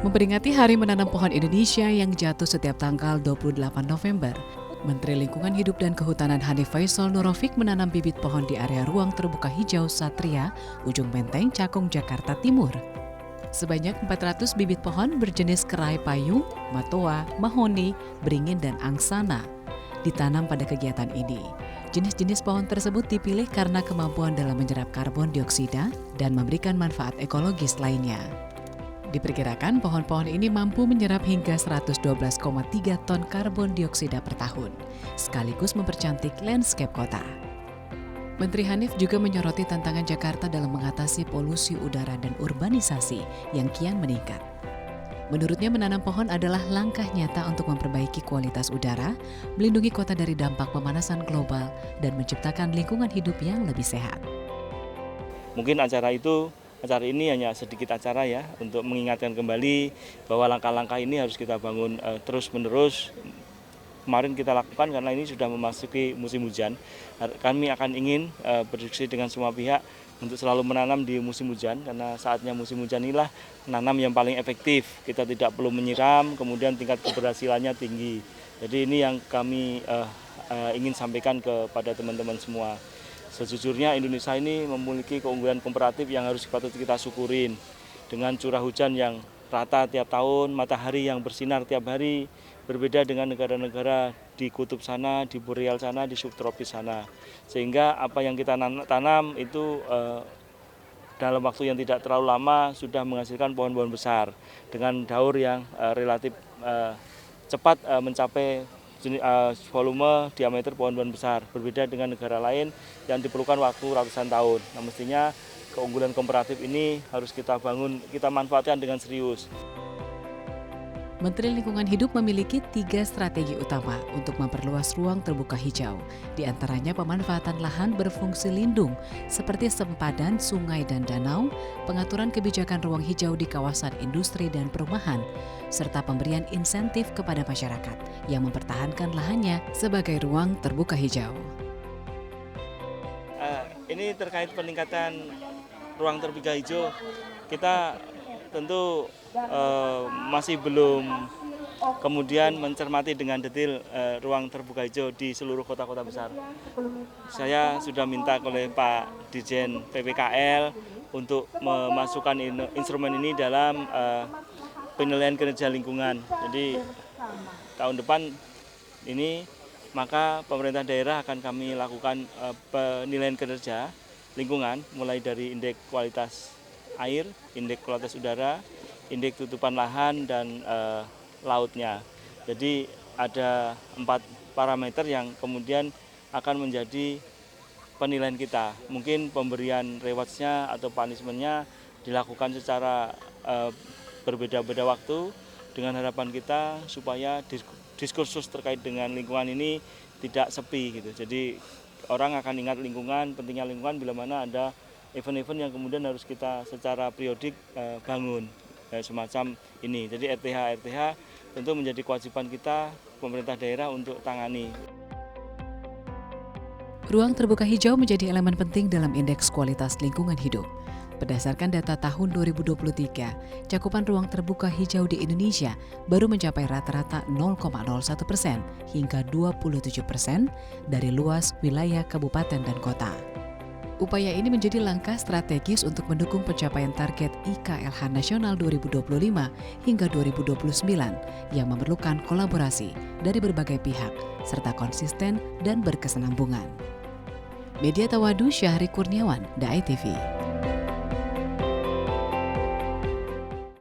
Memperingati Hari Menanam Pohon Indonesia yang jatuh setiap tanggal 28 November, Menteri Lingkungan Hidup dan Kehutanan Hanif Faisal Nurrofik menanam bibit pohon di area ruang terbuka hijau Satria, Ujung Menteng, Cakung, Jakarta Timur. Sebanyak 400 bibit pohon berjenis kerai payung, matoa, mahoni, beringin, dan angsana ditanam pada kegiatan ini. Jenis-jenis pohon tersebut dipilih karena kemampuan dalam menyerap karbon dioksida dan memberikan manfaat ekologis lainnya. Diperkirakan pohon-pohon ini mampu menyerap hingga 112,3 ton karbon dioksida per tahun, sekaligus mempercantik landscape kota. Menteri Hanif juga menyoroti tantangan Jakarta dalam mengatasi polusi udara dan urbanisasi yang kian meningkat. Menurutnya menanam pohon adalah langkah nyata untuk memperbaiki kualitas udara, melindungi kota dari dampak pemanasan global, dan menciptakan lingkungan hidup yang lebih sehat. Mungkin acara ini hanya sedikit acara ya, untuk mengingatkan kembali bahwa langkah-langkah ini harus kita bangun terus-menerus. Kemarin kita lakukan karena ini sudah memasuki musim hujan. Kami akan ingin berdiskusi dengan semua pihak untuk selalu menanam di musim hujan, karena saatnya musim hujan inilah menanam yang paling efektif. Kita tidak perlu menyiram, kemudian tingkat keberhasilannya tinggi. Jadi ini yang kami ingin sampaikan kepada teman-teman semua. Sejujurnya Indonesia ini memiliki keunggulan komparatif yang harus patut kita syukurin. Dengan curah hujan yang rata tiap tahun, matahari yang bersinar tiap hari, berbeda dengan negara-negara di kutub sana, di boreal sana, di subtropis sana. Sehingga apa yang kita tanam itu dalam waktu yang tidak terlalu lama sudah menghasilkan pohon-pohon besar dengan daur yang relatif cepat mencapai volume diameter pohon-pohon besar, berbeda dengan negara lain yang diperlukan waktu ratusan tahun. Nah, mestinya keunggulan komparatif ini harus kita bangun, kita manfaatkan dengan serius. Menteri Lingkungan Hidup memiliki 3 strategi utama untuk memperluas ruang terbuka hijau, di antaranya pemanfaatan lahan berfungsi lindung seperti sempadan sungai dan danau, pengaturan kebijakan ruang hijau di kawasan industri dan perumahan, serta pemberian insentif kepada masyarakat yang mempertahankan lahannya sebagai ruang terbuka hijau. Ini terkait peningkatan ruang terbuka hijau, kita tentu masih belum kemudian mencermati dengan detail ruang terbuka hijau di seluruh kota-kota besar. Saya sudah minta oleh Pak Dirjen PPKL untuk memasukkan instrumen ini dalam penilaian kinerja lingkungan. Jadi tahun depan ini maka pemerintah daerah akan kami lakukan penilaian kinerja lingkungan mulai dari indeks kualitas air, indeks kualitas udara, indeks tutupan lahan, dan lautnya. Jadi ada 4 parameter yang kemudian akan menjadi penilaian kita. Mungkin pemberian rewards-nya atau punishment-nya dilakukan secara berbeda-beda waktu dengan harapan kita supaya diskursus terkait dengan lingkungan ini tidak sepi gitu. Jadi orang akan ingat lingkungan, pentingnya lingkungan bila mana ada event-event yang kemudian harus kita secara periodik bangun semacam ini. Jadi RTH tentu menjadi kewajiban kita pemerintah daerah untuk tangani. Ruang terbuka hijau menjadi elemen penting dalam indeks kualitas lingkungan hidup. Berdasarkan data tahun 2023, cakupan ruang terbuka hijau di Indonesia baru mencapai rata-rata 0,01% hingga 27% dari luas wilayah kabupaten dan kota. Upaya ini menjadi langkah strategis untuk mendukung pencapaian target IKLH Nasional 2025 hingga 2029 yang memerlukan kolaborasi dari berbagai pihak serta konsisten dan berkesinambungan. Media Tawadu, Syahri Kurniawan, DAI TV.